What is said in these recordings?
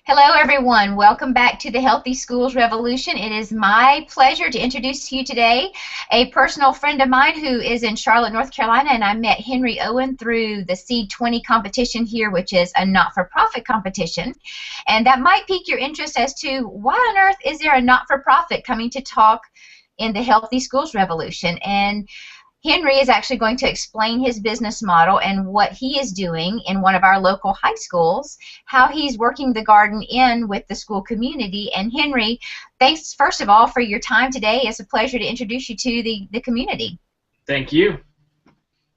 Hello, everyone. Welcome back to the Healthy Schools Revolution. It is my pleasure to introduce to you today a personal friend of mine who is in Charlotte, North Carolina, and I met Henry Owen through the Seed 20 competition here, which is a not-for-profit competition. And that might pique your interest as to why on earth is there a not-for-profit coming to talk in the Healthy Schools Revolution. And Henry is actually going to explain his business model and what he is doing in one of our local high schools, how he's working the garden in with the school community. And Henry, thanks first of all for your time today. It's a pleasure to introduce you to the community. Thank you.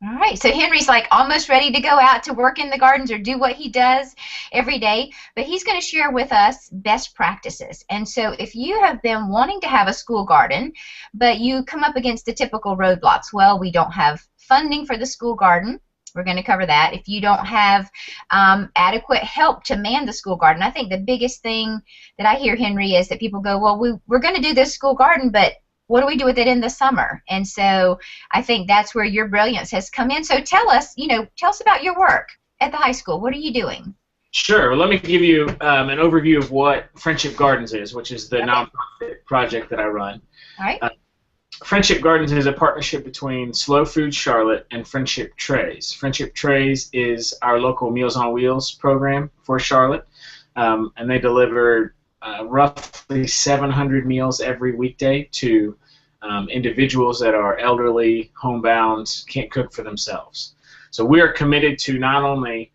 All right, so Henry's like almost ready to go out to work in the gardens or do what he does every day, but he's going to share with us best practices. And so if you have been wanting to have a school garden, but you come up against the typical roadblocks, well, we don't have funding for the school garden. We're going to cover that. If you don't have adequate help to man the school garden, I think the biggest thing that I hear, Henry, is that people go, well, we're going to do this school garden, but what do we do with it in the summer? And so I think that's where your brilliance has come in. So tell us about your work at the high school. What are you doing? Sure. Let me give you an overview of what Friendship Gardens is, which is the nonprofit project that I run. All right. Friendship Gardens is a partnership between Slow Food Charlotte and Friendship Trays. Friendship Trays is our local Meals on Wheels program for Charlotte, and they deliver roughly 700 meals every weekday to individuals that are elderly, homebound, can't cook for themselves. So we are committed to not only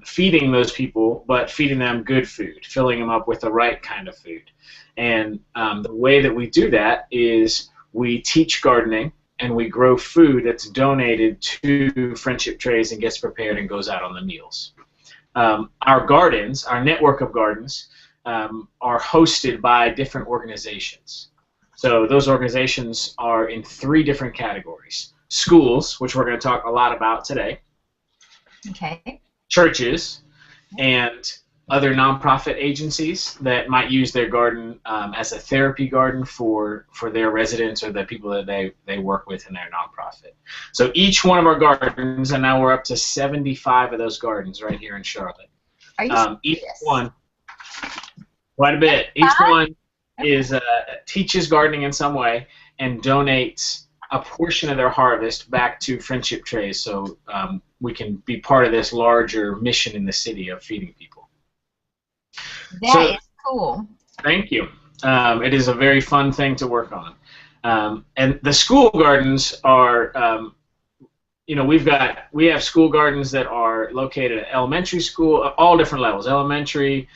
feeding those people, but feeding them good food, filling them up with the right kind of food. And the way that we do that is we teach gardening and we grow food that's donated to Friendship Trays and gets prepared and goes out on the meals. Our gardens, our network of gardens, are hosted by different organizations. So those organizations are in 3 different categories. Schools, which we're going to talk a lot about today. Okay. Churches, and other nonprofit agencies that might use their garden as a therapy garden for their residents or the people that they work with in their nonprofit. So each one of our gardens, and now we're up to 75 of those gardens right here in Charlotte. Are you each one, quite a bit. Each one is teaches gardening in some way and donates a portion of their harvest back to Friendship Trays, so we can be part of this larger mission in the city of feeding people. That is cool. Thank you. It is a very fun thing to work on. And the school gardens are, we have school gardens that are located at elementary school, all different levels, elementary,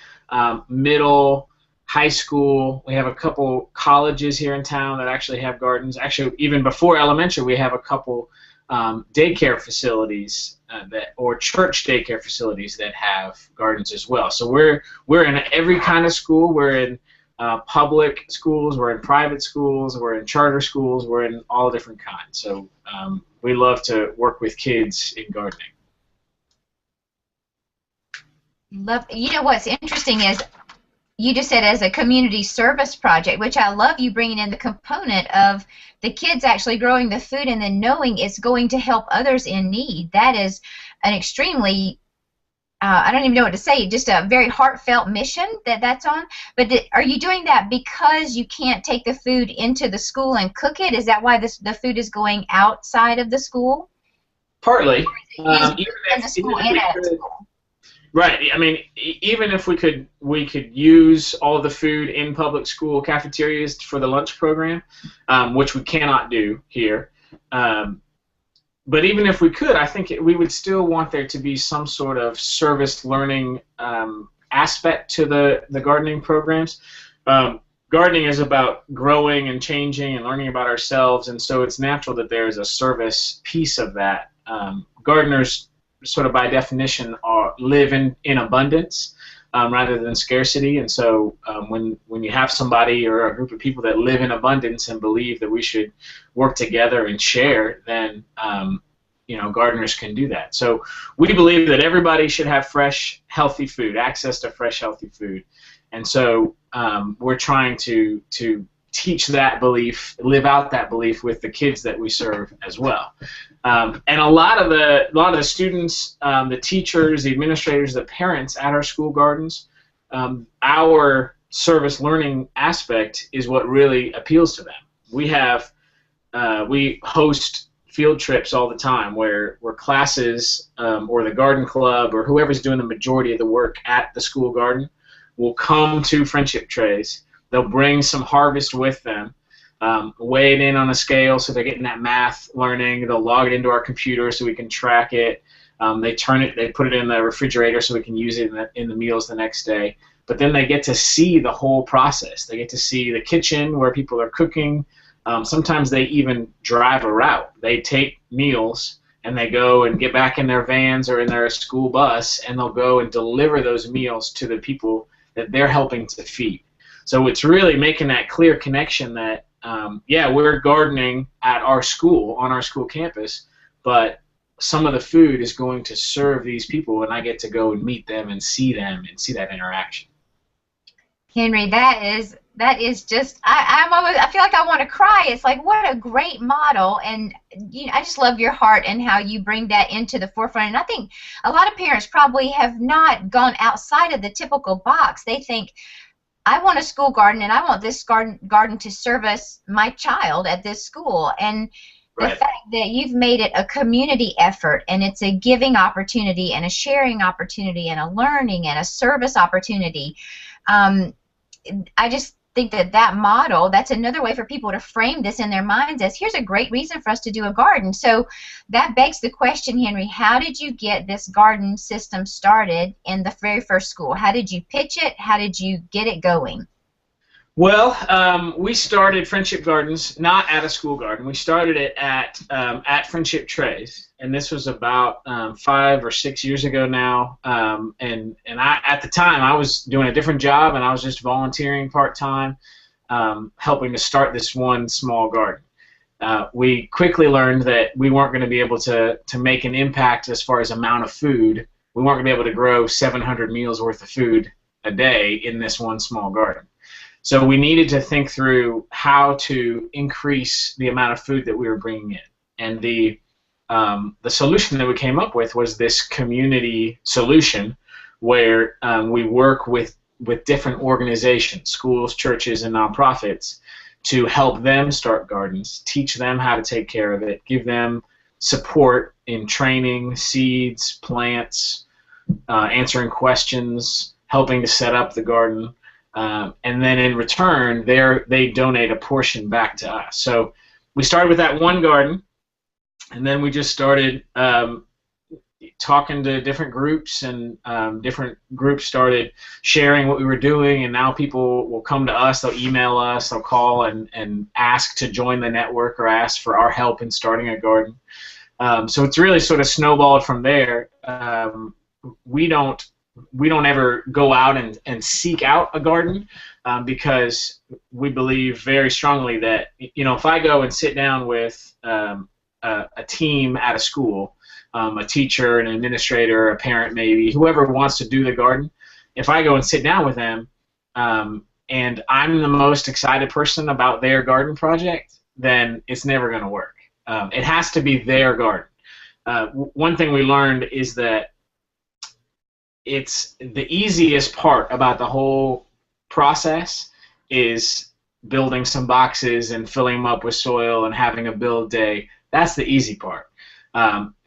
middle, high school. We have a couple colleges here in town that actually have gardens. Actually, even before elementary, we have a couple daycare facilities or church daycare facilities that have gardens as well. So we're in every kind of school. We're in public schools, we're in private schools, we're in charter schools, we're in all different kinds. So we love to work with kids in gardening. You know what's interesting is you just said as a community service project, which I love you bringing in the component of the kids actually growing the food and then knowing it's going to help others in need. That is an extremely, I don't even know what to say, just a very heartfelt mission that's on. But are you doing that because you can't take the food into the school and cook it? Is that why the food is going outside of the school? Partly. Right. I mean, even if we could use all the food in public school cafeterias for the lunch program, which we cannot do here. But even if we could, I think we would still want there to be some sort of service learning aspect to the gardening programs. Gardening is about growing and changing and learning about ourselves, and so it's natural that there is a service piece of that. Gardeners, sort of by definition, live in abundance rather than scarcity, and so when you have somebody or a group of people that live in abundance and believe that we should work together and share, then gardeners can do that. So we believe that everybody should have fresh, healthy food, access to fresh, healthy food, and so we're trying to teach that belief, live out that belief with the kids that we serve as well. And a lot of the students, the teachers, the administrators, the parents at our school gardens our service learning aspect is what really appeals to them. We host field trips all the time where classes or the garden club or whoever's doing the majority of the work at the school garden will come to Friendship Trays. They'll bring some harvest with them, weigh it in on a scale so they're getting that math learning. They'll log it into our computer so we can track it. They put it in the refrigerator so we can use it in the meals the next day. But then they get to see the whole process. They get to see the kitchen where people are cooking. Sometimes they even drive a route. They take meals and they go and get back in their vans or in their school bus, and they'll go and deliver those meals to the people that they're helping to feed. So it's really making that clear connection that, yeah, we're gardening at our school, on our school campus, but some of the food is going to serve these people, and I get to go and meet them and see that interaction. Henry, that is just I feel like I want to cry. It's like, what a great model, and I just love your heart and how you bring that into the forefront. And I think a lot of parents probably have not gone outside of the typical box. They think, I want a school garden, and I want this garden to service my child at this school. And the Right. fact that you've made it a community effort, and it's a giving opportunity and a sharing opportunity and a learning and a service opportunity, I just think that model, that's another way for people to frame this in their minds as, here's a great reason for us to do a garden. So that begs the question, Henry, how did you get this garden system started in the very first school? How did you pitch it? How did you get it going? Well, we started Friendship Gardens not at a school garden. We started it at Friendship Trays, and this was about 5 or 6 years ago now. And I, at the time, I was doing a different job, and I was just volunteering part-time, helping to start this one small garden. We quickly learned that we weren't going to be able to make an impact as far as amount of food. We weren't going to be able to grow 700 meals worth of food a day in this one small garden. So we needed to think through how to increase the amount of food that we were bringing in. And the solution that we came up with was this community solution where we work with different organizations, schools, churches, and nonprofits to help them start gardens, teach them how to take care of it, give them support in training, seeds, plants, answering questions, helping to set up the garden. And then in return, they donate a portion back to us. So we started with that one garden, and then we just started talking to different groups, and different groups started sharing what we were doing, and now people will come to us, they'll email us, they'll call and ask to join the network or ask for our help in starting a garden. So it's really sort of snowballed from there. We don't ever go out and seek out a garden because we believe very strongly that, if I go and sit down with a team at a school, a teacher, an administrator, a parent maybe, whoever wants to do the garden, if I go and sit down with them and I'm the most excited person about their garden project, then it's never going to work. It has to be their garden. One thing we learned is that it's the easiest part about the whole process is building some boxes and filling them up with soil and having a build day. That's the easy part.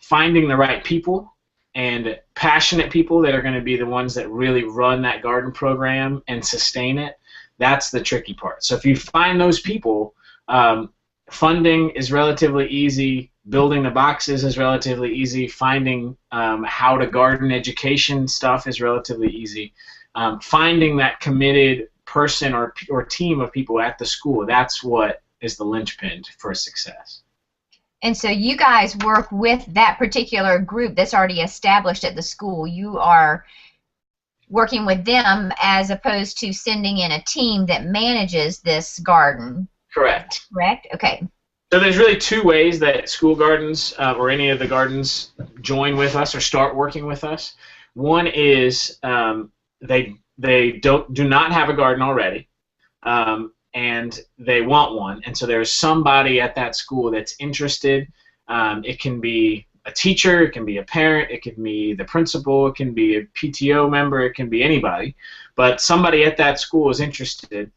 Finding the right people and passionate people that are going to be the ones that really run that garden program and sustain it, that's the tricky part. So if you find those people, funding is relatively easy. Building the boxes is relatively easy. Finding how to garden education stuff is relatively easy. Finding that committed person or team of people at the school, that's what is the linchpin for success. And so you guys work with that particular group that's already established at the school. You are working with them as opposed to sending in a team that manages this garden. Correct. Correct? Okay. So there's really two ways that school gardens or any of the gardens join with us or start working with us. One is they do not have a garden already, and they want one, and so there's somebody at that school that's interested. It can be a teacher, it can be a parent, it can be the principal, it can be a PTO member, it can be anybody, but somebody at that school is interested.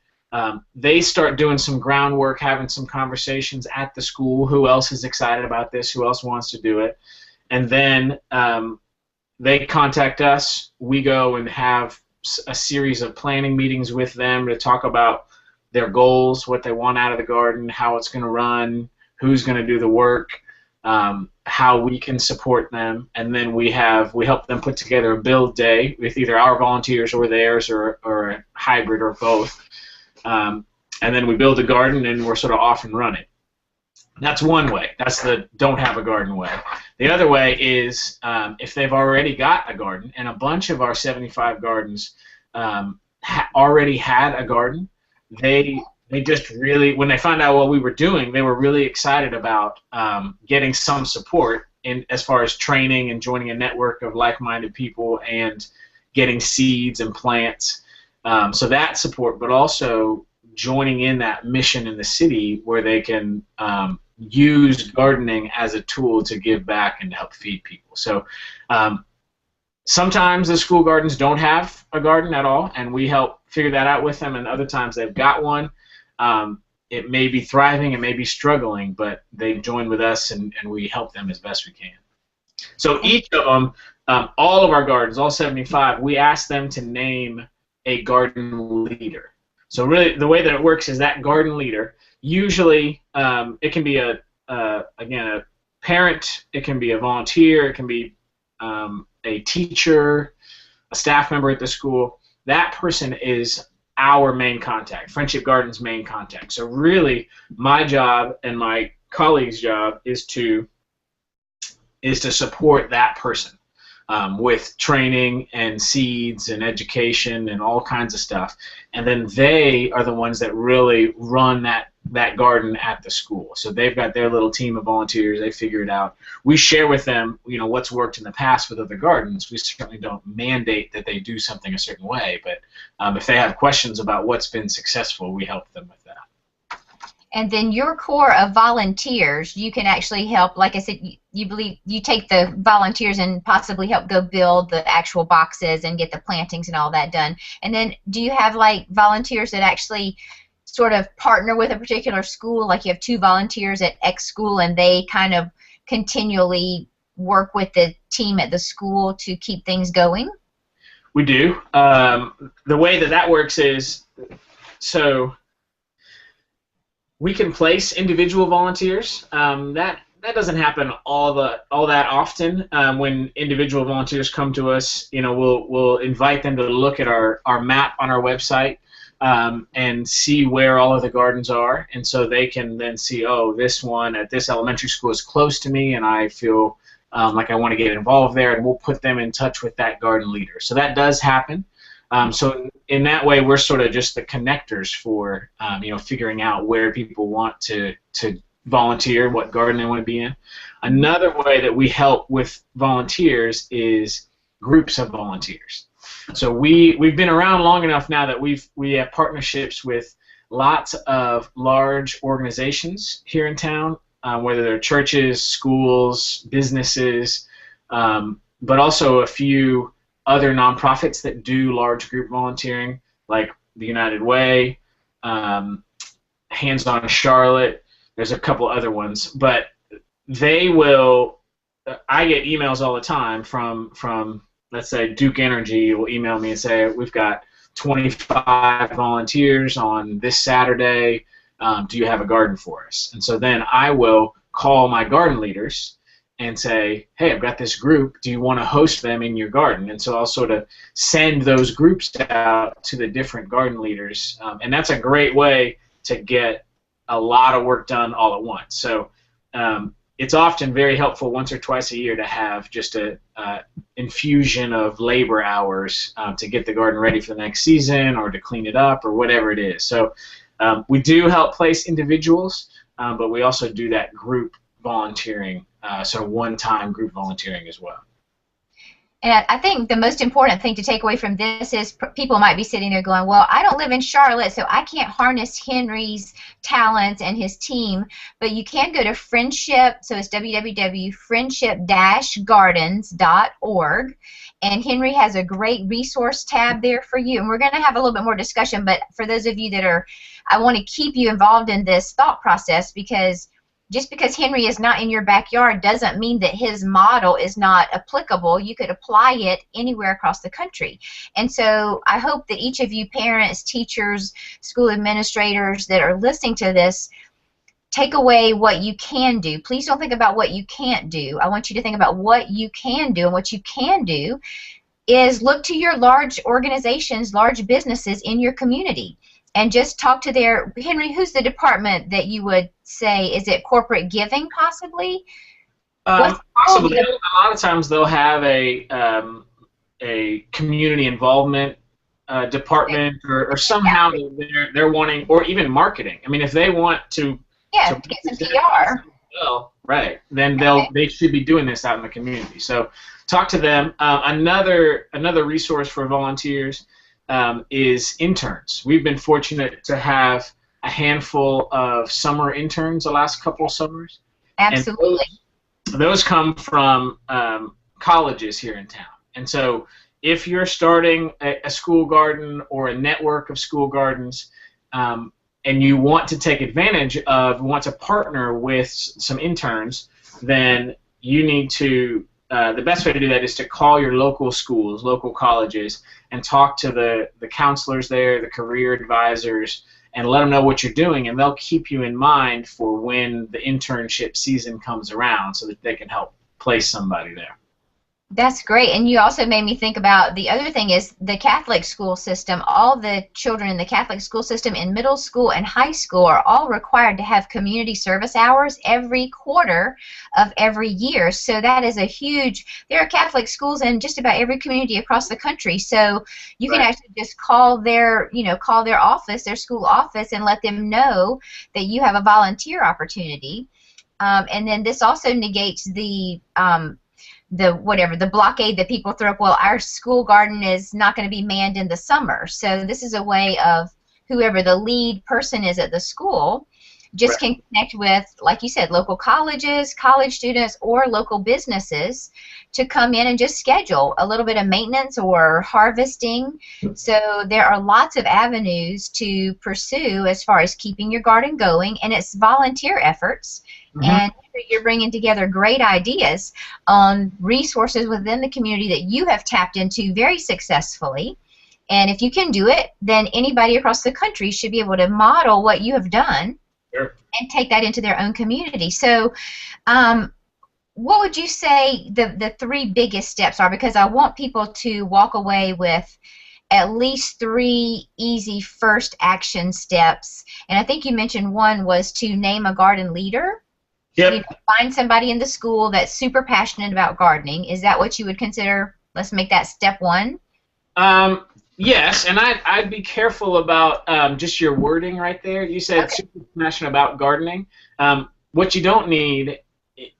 They start doing some groundwork, having some conversations at the school. Who else is excited about this? Who else wants to do it? And then they contact us. We go and have a series of planning meetings with them to talk about their goals, what they want out of the garden, how it's going to run, who's going to do the work, how we can support them, and then we help them put together a build day with either our volunteers or theirs, or a hybrid or both. And then we build a garden, and we're sort of off and running. That's one way. That's the don't have a garden way. The other way is if they've already got a garden, and a bunch of our 75 gardens already had a garden, they just really, when they found out what we were doing, they were really excited about getting some support in as far as training and joining a network of like-minded people and getting seeds and plants. So that support, but also joining in that mission in the city where they can use gardening as a tool to give back and to help feed people. So sometimes the school gardens don't have a garden at all, and we help figure that out with them, and other times they've got one. It may be thriving, it may be struggling, but they join with us, and we help them as best we can. So each of them, all of our gardens, all 75, we ask them to name a garden leader. So really the way that it works is that garden leader, usually it can be again, a parent, it can be a volunteer, it can be a teacher, a staff member at the school. That person is our main contact, Friendship Garden's main contact. So really, my job and my colleague's job is to support that person with training and seeds and education and all kinds of stuff. And then they are the ones that really run that garden at the school. So they've got their little team of volunteers. They figure it out. We share with them, what's worked in the past with other gardens. We certainly don't mandate that they do something a certain way, but if they have questions about what's been successful, we help them with that. And then your core of volunteers, you can actually help, like I said, you believe you take the volunteers and possibly help go build the actual boxes and get the plantings and all that done. And then do you have like volunteers that actually sort of partner with a particular school, like you have 2 volunteers at X school and they kind of continually work with the team at the school to keep things going? We do. The way that works is, so we can place individual volunteers. That doesn't happen all that often. When individual volunteers come to us, we'll invite them to look at our map on our website and see where all of the gardens are, and so they can then see, oh, this one at this elementary school is close to me, and I feel like I want to get involved there, and we'll put them in touch with that garden leader. So that does happen. So in that way, we're sort of just the connectors for figuring out where people want to volunteer, what garden they want to be in. Another way that we help with volunteers is groups of volunteers. So we've been around long enough now that we have partnerships with lots of large organizations here in town, whether they're churches, schools, businesses, but also a few other nonprofits that do large group volunteering, like the United Way, Hands on Charlotte. There's a couple other ones, but they will. I get emails all the time from let's say Duke Energy will email me and say, we've got 25 volunteers on this Saturday. Do you have a garden for us? And so then I will call my garden leaders and say, hey, I've got this group. Do you want to host them in your garden? And so I'll sort of send those groups out to the different garden leaders. And that's a great way to get a lot of work done all at once. So it's often very helpful once or twice a year to have just a infusion of labor hours to get the garden ready for the next season or to clean it up or whatever it is. So we do help place individuals, but we also do that group volunteering, so one-time group volunteering as well. And I think the most important thing to take away from this is people might be sitting there going, well, I don't live in Charlotte, so I can't harness Henry's talents and his team. But you can go to Friendship, so it's www.friendship-gardens.org. And Henry has a great resource tab there for you. And we're going to have a little bit more discussion, but for those of you that are, I want to keep you involved in this thought process, because just because Henry is not in your backyard doesn't mean that his model is not applicable. You could apply it anywhere across the country. And so I hope that each of you parents, teachers, school administrators that are listening to this take away what you can do. Please don't think about what you can't do. I want you to think about what you can do, and what you can do is look to your large organizations, large businesses in your community, and just talk to their, Henry, who's the department that you would say, is it corporate giving possibly? Possibly. A lot of times they'll have a community involvement department, or somehow they're wanting, or even marketing. I mean, if they want to get some PR. Well, right, then they should be doing this out in the community. So talk to them. Another resource for volunteers is interns. We've been fortunate to have a handful of summer interns the last couple of summers. Absolutely. And those come from colleges here in town. And so if you're starting a school garden or a network of school gardens, and you want to take advantage of, want to partner with some interns, then you need to, the best way to do that is to call your local schools, local colleges, and talk to the counselors there, the career advisors, and let them know what you're doing, and they'll keep you in mind for when the internship season comes around so that they can help place somebody there. That's great. And you also made me think about the other thing is the Catholic school system. All the children in the Catholic school system in middle school and high school are all required to have community service hours every quarter of every year. So that is a huge, there are Catholic schools in just about every community across the country. So you can actually just call their, call their office, their school office, and let them know that you have a volunteer opportunity. And then this also negates the blockade that people throw up. Well, our school garden is not going to be manned in the summer. So this is a way of whoever the lead person is at the school just can connect with, like you said, local colleges, college students, or local businesses to come in and just schedule a little bit of maintenance or harvesting. So there are lots of avenues to pursue as far as keeping your garden going, and it's volunteer efforts. And you're bringing together great ideas on resources within the community that you have tapped into very successfully. And if you can do it, then anybody across the country should be able to model what you have done and take that into their own community. So what would you say the three biggest steps are? Because I want people to walk away with at least 3 easy first action steps. And I think you mentioned one was to name a garden leader. Yep. Find somebody in the school that's super passionate about gardening. Is that what you would consider? Let's make that step 1. Yes, and I'd be careful about just your wording right there. You said super passionate about gardening. What you don't need,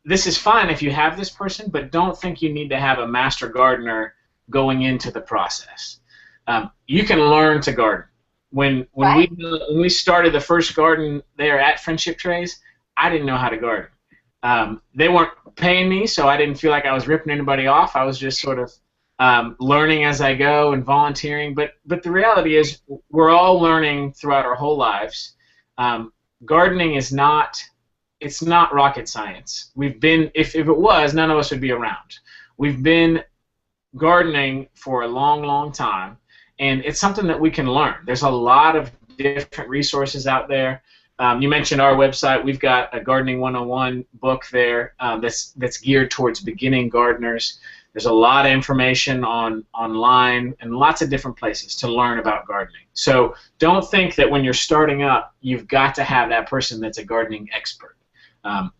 this is fine if you have this person, but don't think you need to have a master gardener going into the process. You can learn to garden. When we started the first garden there at Friendship Trays, I didn't know how to garden. They weren't paying me, so I didn't feel like I was ripping anybody off. I was just sort of learning as I go and volunteering. But the reality is we're all learning throughout our whole lives. Gardening is not rocket science. We've been, if it was, none of us would be around. We've been gardening for a long, long time, and it's something that we can learn. There's a lot of different resources out there. You mentioned our website. We've got a Gardening 101 book there that's geared towards beginning gardeners. There's a lot of information online and lots of different places to learn about gardening. So don't think that when you're starting up, you've got to have that person that's a gardening expert.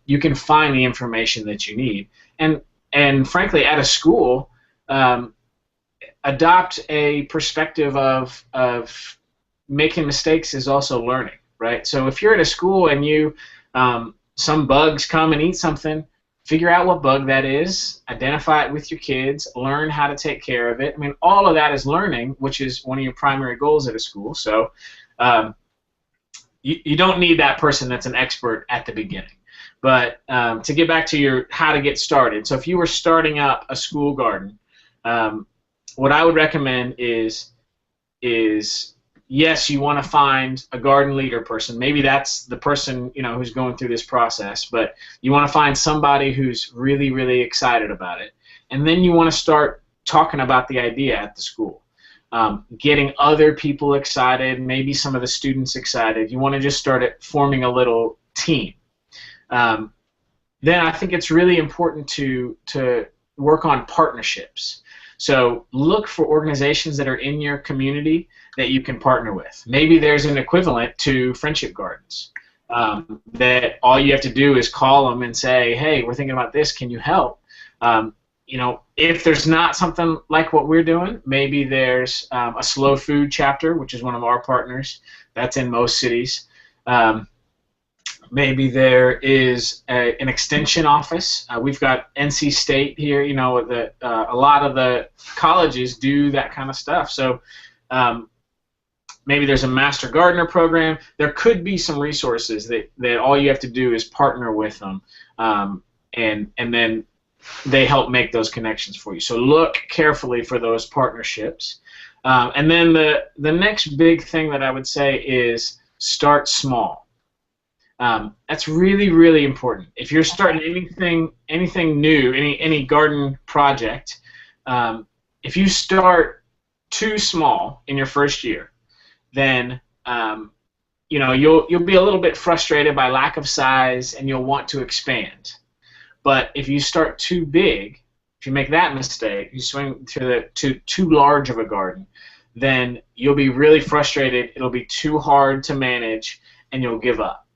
You can find the information that you need. And frankly, at a school, adopt a perspective of making mistakes is also learning. Right? So if you're at a school and some bugs come and eat something, figure out what bug that is, identify it with your kids, learn how to take care of it. I mean, all of that is learning, which is one of your primary goals at a school. So you don't need that person that's an expert at the beginning. But to get back to your how to get started, so if you were starting up a school garden, what I would recommend is yes, you want to find a garden leader person. Maybe that's the person who's going through this process, but you want to find somebody who's really, really excited about it, and then you want to start talking about the idea at the school, getting other people excited, maybe some of the students excited. You want to just start forming a little team. Then I think it's really important to work on partnerships. So look for organizations that are in your community that you can partner with. Maybe there's an equivalent to Friendship Gardens, that all you have to do is call them and say, hey, we're thinking about this, can you help? If there's not something like what we're doing, maybe there's a slow food chapter, which is one of our partners. That's in most cities. Maybe there is an extension office. We've got NC State here. A lot of the colleges do that kind of stuff. So maybe there's a Master Gardener program. There could be some resources that all you have to do is partner with them, and then they help make those connections for you. So look carefully for those partnerships. And then the next big thing that I would say is start small. That's really, really important. If you're starting anything new, any garden project, if you start too small in your first year, then you'll be a little bit frustrated by lack of size, and you'll want to expand. But if you start too big, if you make that mistake, you swing to too large of a garden, then you'll be really frustrated. It'll be too hard to manage, and you'll give up.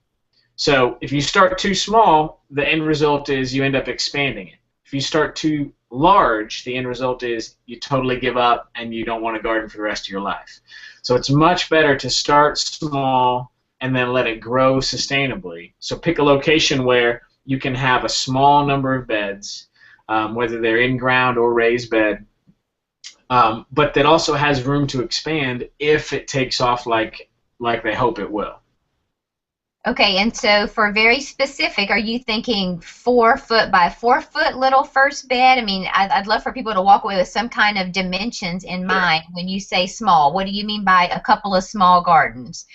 So if you start too small, the end result is you end up expanding it. If you start too large, the end result is you totally give up and you don't want to garden for the rest of your life. So it's much better to start small and then let it grow sustainably. So pick a location where you can have a small number of beds, whether they're in ground or raised bed, but that also has room to expand if it takes off like they hope it will. Okay, and so for very specific, are you thinking 4 foot by 4 foot little first bed? I mean, I'd love for people to walk away with some kind of dimensions in mind when you say small. What do you mean by a couple of small gardens?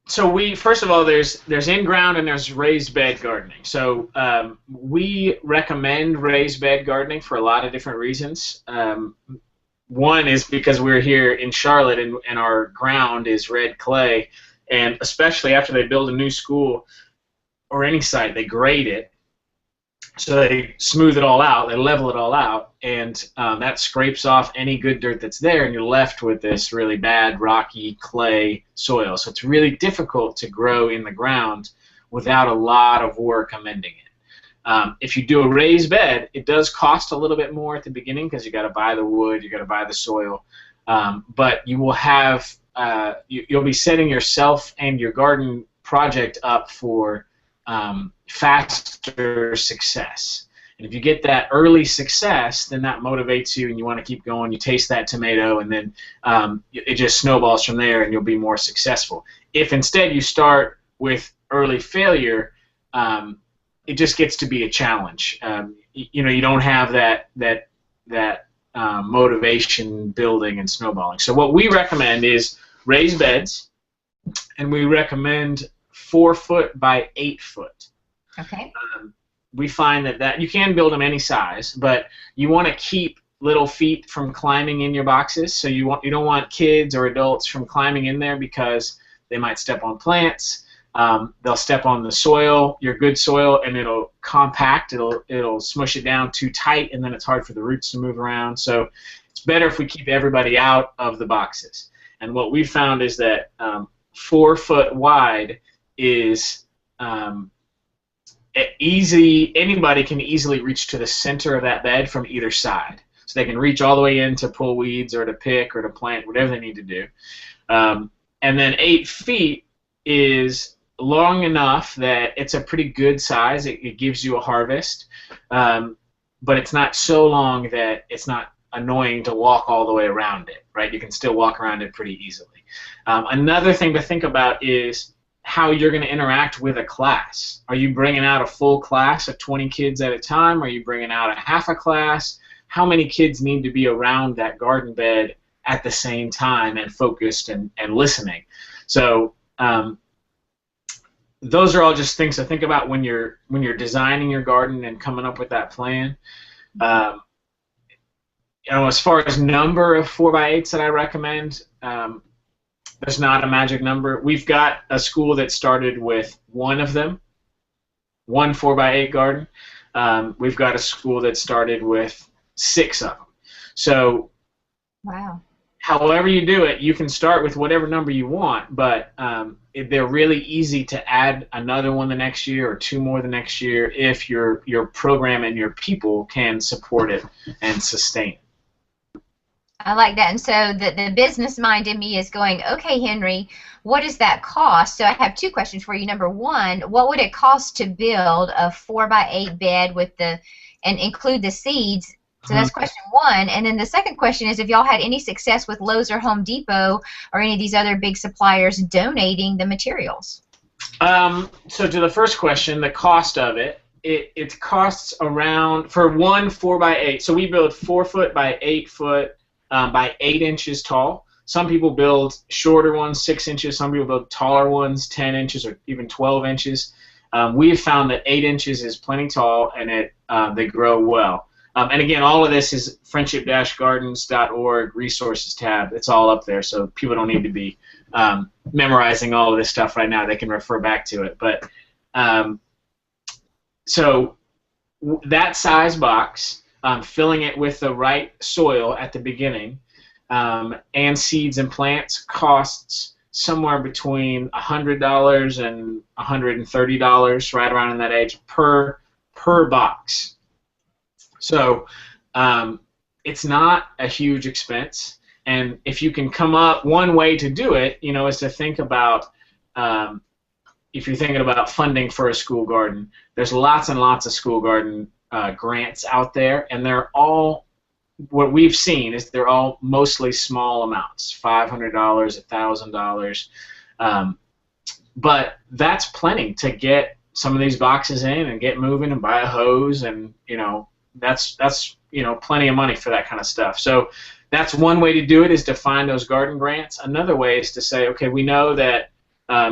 So first of all, there's in ground and there's raised bed gardening. So we recommend raised bed gardening for a lot of different reasons. One is because we're here in Charlotte and our ground is red clay. And especially after they build a new school or any site, they grade it. So they smooth it all out, they level it all out, and that scrapes off any good dirt that's there, and you're left with this really bad, rocky, clay soil. So it's really difficult to grow in the ground without a lot of work amending it. If you do a raised bed, it does cost a little bit more at the beginning because you got to buy the wood, you got to buy the soil, but you will have you'll be setting yourself and your garden project up for faster success. And if you get that early success, then that motivates you and you want to keep going. You taste that tomato, and then it just snowballs from there and you'll be more successful. If instead you start with early failure, it just gets to be a challenge. You don't have that motivation building and snowballing. So what we recommend is raised beds, and we recommend 4 foot by 8 foot. Okay. We find that you can build them any size, but you want to keep little feet from climbing in your boxes. So you don't want kids or adults from climbing in there because they might step on plants. They'll step on the soil, your good soil, and it'll compact. It'll smush it down too tight, and then it's hard for the roots to move around. So it's better if we keep everybody out of the boxes. And what we found is that 4 foot wide is anybody can easily reach to the center of that bed from either side. So they can reach all the way in to pull weeds or to pick or to plant, whatever they need to do. And then 8 feet is long enough that it's a pretty good size. It gives you a harvest, but it's not so long that it's not annoying to walk all the way around it, right? You can still walk around it pretty easily. Another thing to think about is how you're going to interact with a class. Are you bringing out a full class of 20 kids at a time? Are you bringing out a half a class? How many kids need to be around that garden bed at the same time and focused and listening? So those are all just things to think about when you're designing your garden and coming up with that plan. As far as number of 4x8s that I recommend, there's not a magic number. We've got a school that started with one of them, one 4x8 garden. We've got a school that started with 6 of them. So, wow. However you do it, you can start with whatever number you want, but they're really easy to add another one the next year or 2 more the next year if your program and your people can support it and sustain it. I like that. And so the business mind in me is going, okay, Henry, what does that cost? So I have 2 questions for you. Number 1, what would it cost to build a 4x8 bed with and include the seeds? So that's question 1. And then the second question is if y'all had any success with Lowe's or Home Depot or any of these other big suppliers donating the materials. So to the first question, the cost of it costs around, for one 4x8, so we build 4 foot by 8 foot by 8 inches tall. Some people build shorter ones, 6 inches. Some people build taller ones, 10 inches or even 12 inches. We've found that 8 inches is plenty tall, and they grow well. And again, all of this is friendship-gardens.org resources tab. It's all up there, so people don't need to be memorizing all of this stuff right now. They can refer back to it. But so that size box, filling it with the right soil at the beginning, and seeds and plants costs somewhere between $100 and $130, right around in that age, per box. So it's not a huge expense, and if you can come up, one way to do it, is to think about, if you're thinking about funding for a school garden, there's lots and lots of school garden grants out there, and they're all, what we've seen is they're all mostly small amounts, $500, $1,000, but that's plenty to get some of these boxes in and get moving and buy a hose, and that's plenty of money for that kind of stuff. So that's one way to do it, is to find those garden grants. Another way is to say, okay, we know that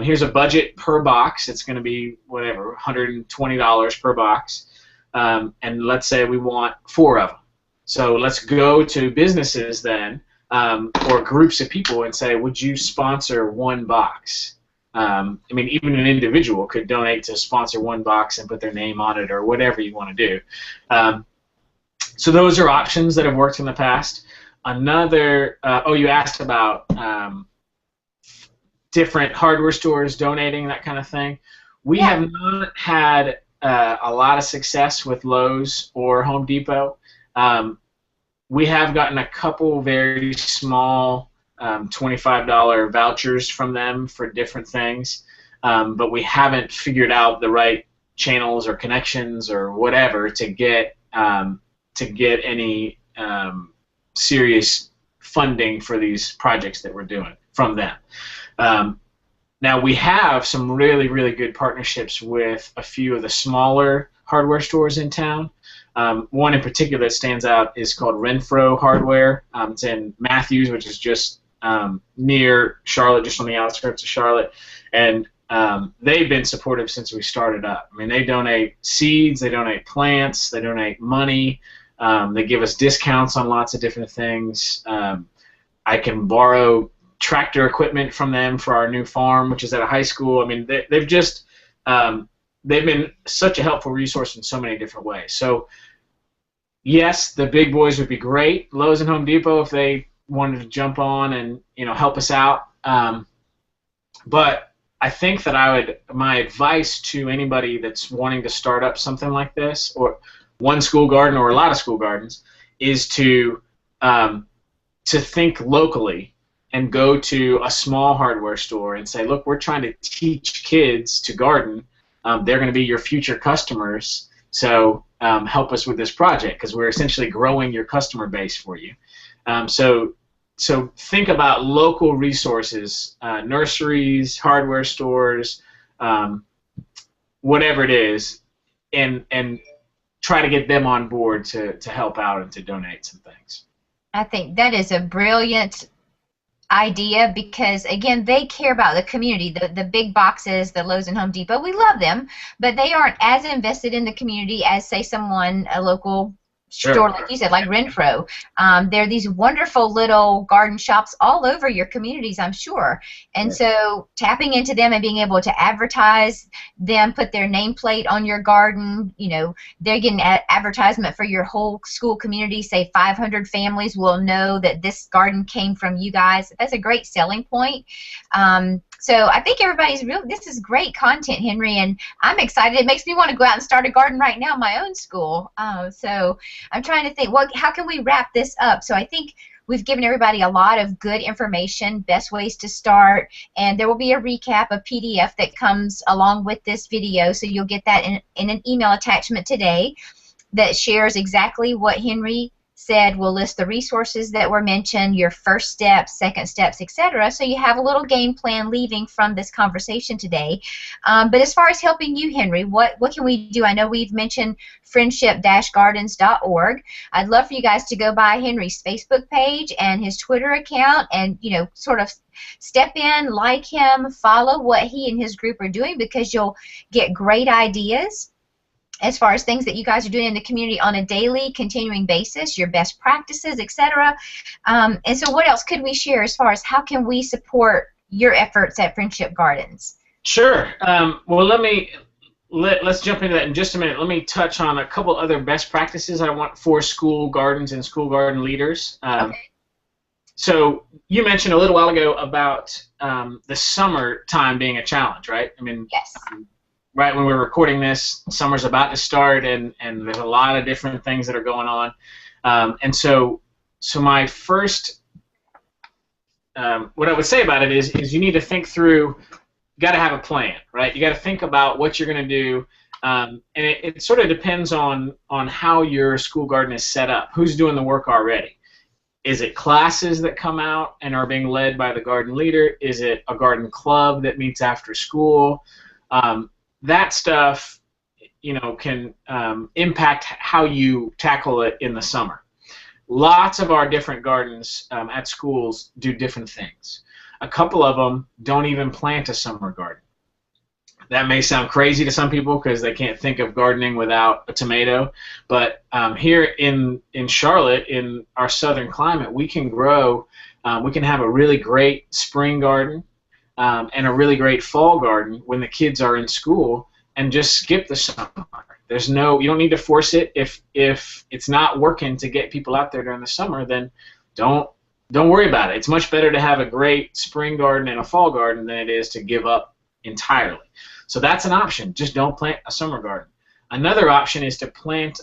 here's a budget per box. It's going to be whatever, $120 per box, and let's say we want 4 of them. So let's go to businesses then, or groups of people, and say, would you sponsor 1 box? Even an individual could donate to sponsor 1 box and put their name on it, or whatever you want to do. So those are options that have worked in the past. Another, you asked about different hardware stores donating, that kind of thing. We have not had a lot of success with Lowe's or Home Depot. We have gotten a couple very small $25 vouchers from them for different things, but we haven't figured out the right channels or connections or whatever to get any serious funding for these projects that we're doing from them. Now we have some really, really good partnerships with a few of the smaller hardware stores in town. One in particular that stands out is called Renfro Hardware. It's in Matthews, which is just near Charlotte, just on the outskirts of Charlotte, and they've been supportive since we started up. They donate seeds, they donate plants, they donate money, they give us discounts on lots of different things. I can borrow tractor equipment from them for our new farm, which is at a high school. They've just they've been such a helpful resource in so many different ways. So yes, the big boys would be great, Lowe's and Home Depot, if they wanted to jump on and help us out. But I think that my advice to anybody that's wanting to start up something like this, or one school garden or a lot of school gardens, is to think locally and go to a small hardware store and say, look, we're trying to teach kids to garden. They're going to be your future customers, so help us with this project, because we're essentially growing your customer base for you. So think about local resources, nurseries, hardware stores, whatever it is, and try to get them on board to help out and to donate some things. I think that is a brilliant idea, because again, they care about the community. The big boxes, the Lowe's and Home Depot, we love them, but they aren't as invested in the community as, say, a local store, like you said, like Renfro. There are these wonderful little garden shops all over your communities, I'm sure. And so tapping into them and being able to advertise them, put their nameplate on your garden, they're getting advertisement for your whole school community. Say 500 families will know that this garden came from you guys. That's a great selling point. So I think this is great content, Henry, and I'm excited. It makes me want to go out and start a garden right now in my own school. So I'm trying to think, how can we wrap this up? So I think we've given everybody a lot of good information, best ways to start, and there will be a recap, a PDF that comes along with this video, so you'll get that in an email attachment today that shares exactly what Henry said. Will list the resources that were mentioned, your first steps, second steps, etc. So you have a little game plan leaving from this conversation today. But as far as helping you, Henry, what can we do? I know we've mentioned friendship-gardens.org. I'd love for you guys to go by Henry's Facebook page and his Twitter account and, sort of step in, like him, follow what he and his group are doing, because you'll get great ideas as far as things that you guys are doing in the community on a daily, continuing basis, your best practices, etc. And so what else could we share as far as how can we support your efforts at Friendship Gardens? Sure. Well, let's jump into that in just a minute. Let me touch on a couple other best practices I want for school gardens and school garden leaders. Okay. So you mentioned a little while ago about the summer time being a challenge, right? I mean, yes. Right when we're recording this, summer's about to start, and there's a lot of different things that are going on. And so my first, what I would say about it is you need to think through, you got to have a plan, right? You got to think about what you're going to do, and it sort of depends on how your school garden is set up. Who's doing the work already? Is it classes that come out and are being led by the garden leader? Is it a garden club that meets after school? That stuff, can impact how you tackle it in the summer. Lots of our different gardens at schools do different things. A couple of them don't even plant a summer garden. That may sound crazy to some people because they can't think of gardening without a tomato, but here in Charlotte, in our southern climate, we can grow, we can have a really great spring garden, and a really great fall garden when the kids are in school, and just skip the summer. You don't need to force it. If it's not working to get people out there during the summer, then don't worry about it. It's much better to have a great spring garden and a fall garden than it is to give up entirely. So that's an option. Just don't plant a summer garden. Another option is to plant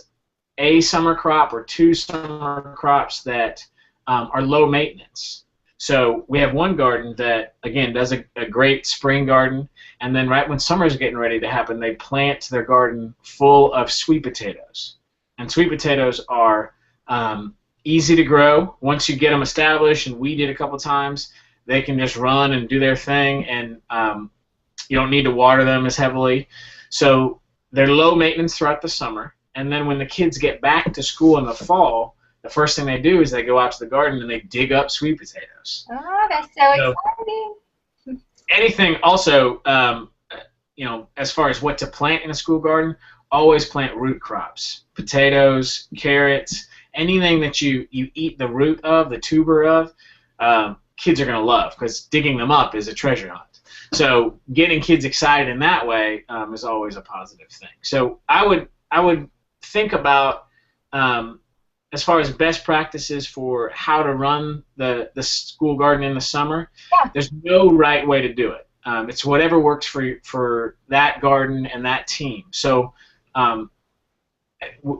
a summer crop or two summer crops that are low maintenance. So we have one garden that, again, does a great spring garden, and then right when summer's getting ready to happen, they plant their garden full of sweet potatoes. And sweet potatoes are easy to grow. Once you get them established and weeded a couple times, they can just run and do their thing, and you don't need to water them as heavily. So they're low maintenance throughout the summer, and then when the kids get back to school in the fall, the first thing they do is they go out to the garden and they dig up sweet potatoes. Oh, that's so exciting. Anything also, as far as what to plant in a school garden, always plant root crops. Potatoes, carrots, anything that you eat the root of, the tuber of, kids are going to love, because digging them up is a treasure hunt. So getting kids excited in that way is always a positive thing. So I would think about, as far as best practices for how to run the school garden in the summer, there's no right way to do it. It's whatever works for that garden and that team. So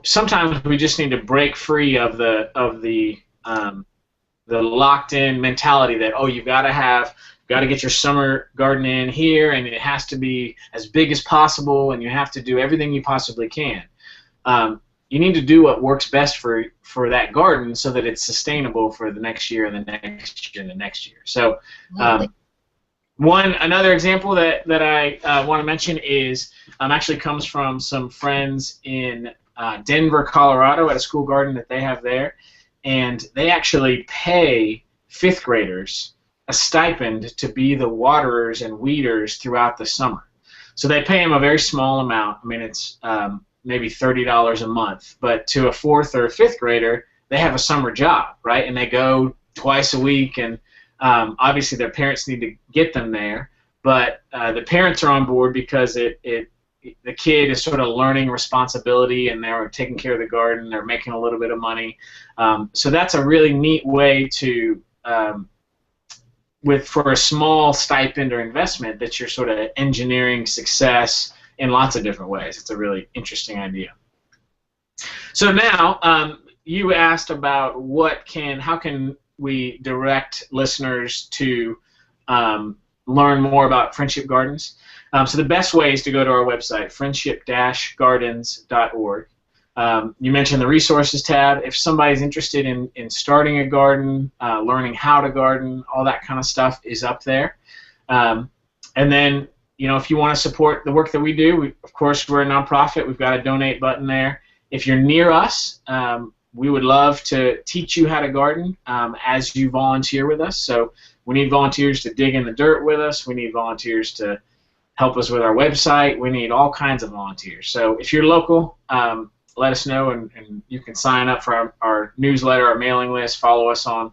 sometimes we just need to break free of the the locked-in mentality that, oh, you've got to get your summer garden in here, and it has to be as big as possible, and you have to do everything you possibly can. You need to do what works best for that garden so that it's sustainable for the next year and the next year and the next year. So another example that I want to mention is actually comes from some friends in Denver, Colorado, at a school garden that they have there, and they actually pay fifth graders a stipend to be the waterers and weeders throughout the summer. So they pay them a very small amount. I mean, it's maybe $30 a month, but to a fourth or fifth grader, they have a summer job, right? And they go twice a week, and obviously their parents need to get them there, but the parents are on board because the kid is sort of learning responsibility, and they're taking care of the garden, they're making a little bit of money. So that's a really neat way to, for a small stipend or investment, that you're sort of engineering success in lots of different ways. It's a really interesting idea. So now, you asked about how can we direct listeners to learn more about Friendship Gardens. So the best way is to go to our website, friendship-gardens.org. You mentioned the resources tab. If somebody's interested in starting a garden, learning how to garden, all that kind of stuff is up there. And then, if you want to support the work that we do, of course, we're a nonprofit. We've got a donate button there. If you're near us, we would love to teach you how to garden as you volunteer with us. So we need volunteers to dig in the dirt with us. We need volunteers to help us with our website. We need all kinds of volunteers. So if you're local, let us know, and you can sign up for our newsletter, our mailing list, follow us on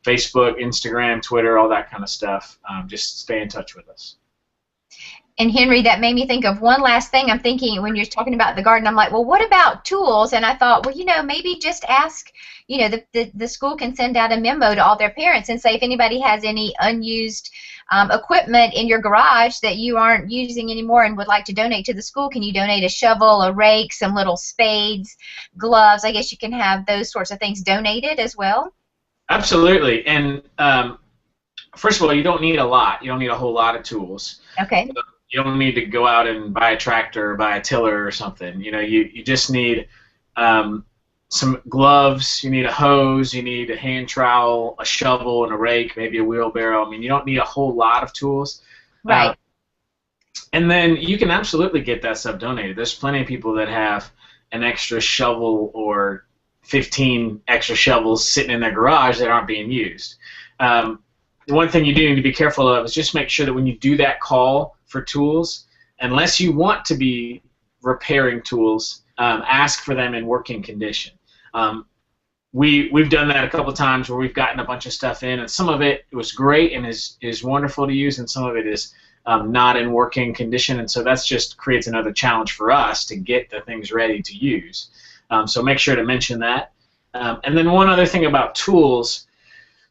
Facebook, Instagram, Twitter, all that kind of stuff. Just stay in touch with us. And Henry, that made me think of one last thing. I'm thinking when you're talking about the garden, I'm like, well, what about tools? And I thought, well, maybe just ask, the school can send out a memo to all their parents and say if anybody has any unused equipment in your garage that you aren't using anymore and would like to donate to the school, can you donate a shovel, a rake, some little spades, gloves? I guess you can have those sorts of things donated as well. Absolutely. And first of all, you don't need a lot. You don't need a whole lot of tools. Okay. You don't need to go out and buy a tractor or buy a tiller or something. You just need some gloves, you need a hose, you need a hand trowel, a shovel, and a rake, maybe a wheelbarrow. I mean, you don't need a whole lot of tools. Right. And then you can absolutely get that stuff donated. There's plenty of people that have an extra shovel or 15 extra shovels sitting in their garage that aren't being used. The one thing you do need to be careful of is just make sure that when you do that call for tools, unless you want to be repairing tools, ask for them in working condition. We've done that a couple times where we've gotten a bunch of stuff in, and some of it was great and is wonderful to use, and some of it is not in working condition, and so that's just creates another challenge for us to get the things ready to use. So make sure to mention that. And then one other thing about tools.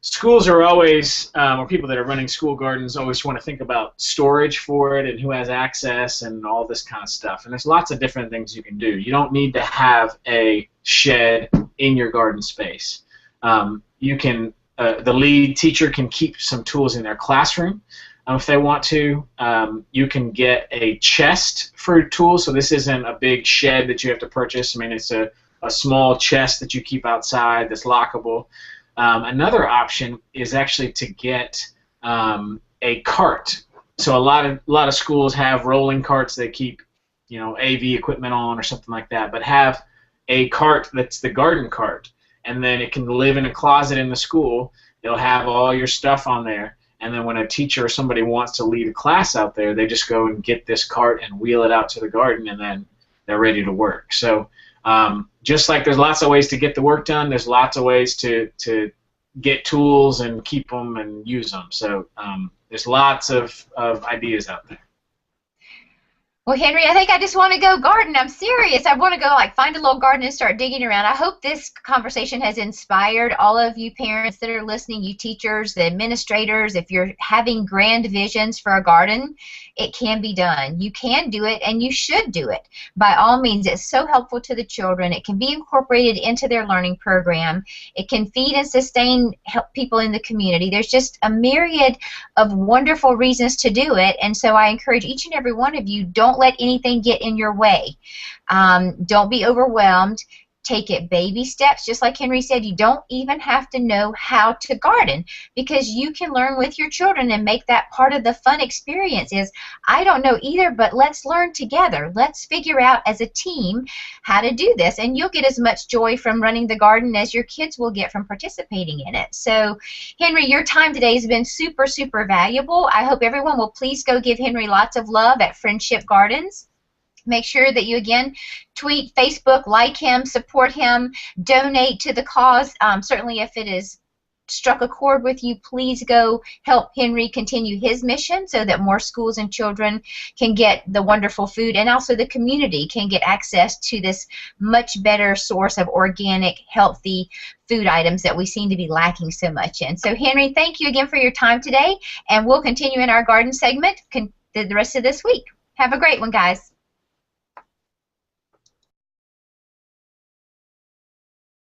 Schools are always, or people that are running school gardens always want to think about storage for it and who has access and all this kind of stuff. And there's lots of different things you can do. You don't need to have a shed in your garden space. The lead teacher can keep some tools in their classroom if they want to. You can get a chest for tools. So this isn't a big shed that you have to purchase. I mean, it's a small chest that you keep outside that's lockable. Another option is actually to get a cart. So a lot of schools have rolling carts they keep, AV equipment on or something like that. But have a cart that's the garden cart, and then it can live in a closet in the school. It'll have all your stuff on there, and then when a teacher or somebody wants to lead a class out there, they just go and get this cart and wheel it out to the garden, and then they're ready to work. So. Just like there's lots of ways to get the work done, there's lots of ways to get tools and keep them and use them. So there's lots of ideas out there. Well, Henry, I think I just want to go garden. I'm serious. I want to go like find a little garden and start digging around. I hope this conversation has inspired all of you parents that are listening, you teachers, the administrators. If you're having grand visions for a garden, it can be done. You can do it, and you should do it. By all means, it's so helpful to the children. It can be incorporated into their learning program. It can feed and sustain people in the community. There's just a myriad of wonderful reasons to do it, and so I encourage each and every one of you, don't let anything get in your way. Don't be overwhelmed. Take it baby steps. Just like Henry said, you don't even have to know how to garden, because you can learn with your children and make that part of the fun experience. Is, I don't know either, but let's learn together. Let's figure out as a team how to do this, and you'll get as much joy from running the garden as your kids will get from participating in it. So, Henry, your time today has been super, super valuable. I hope everyone will please go give Henry lots of love at Friendship Gardens. Make sure that you, again, tweet, Facebook, like him, support him, donate to the cause. Certainly if it has struck a chord with you, please go help Henry continue his mission so that more schools and children can get the wonderful food, and also the community can get access to this much better source of organic, healthy food items that we seem to be lacking so much in. So, Henry, thank you again for your time today, and we'll continue in our garden segment the rest of this week. Have a great one, guys.